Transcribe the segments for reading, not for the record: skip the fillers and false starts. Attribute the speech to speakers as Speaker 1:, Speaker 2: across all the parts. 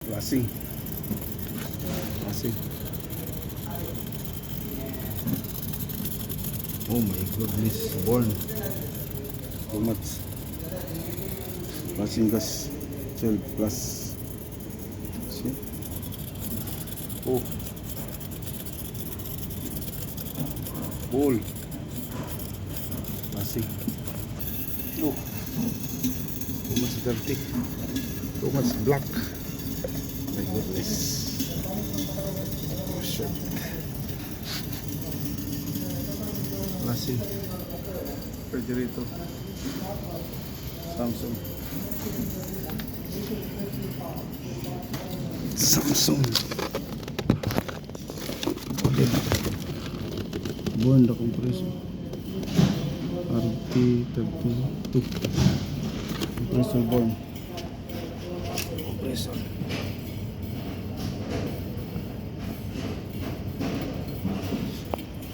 Speaker 1: Lasing. Oh my goodness, born. Too much. Lasing gas 12 plus. See? Oh. Ball. Lasing. Oh. Too much dirty. Too much black. My goodness. Oh shit. Lasing. Refrigerator. Samsung. Okay. Born the compressor. RT32 compressor born. Compressor.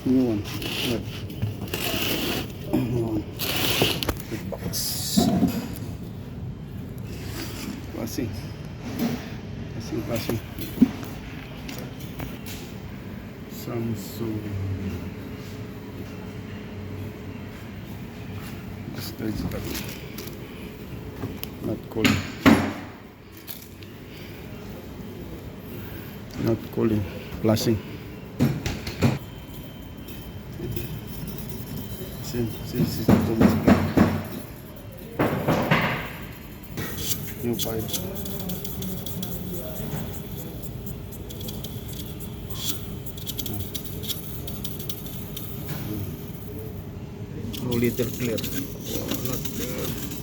Speaker 1: New one. Right. New one. Big box. Passing. Samsung. Not calling. Flashing. Since it's too much black. New pipe. No little clear. Oh, not clear.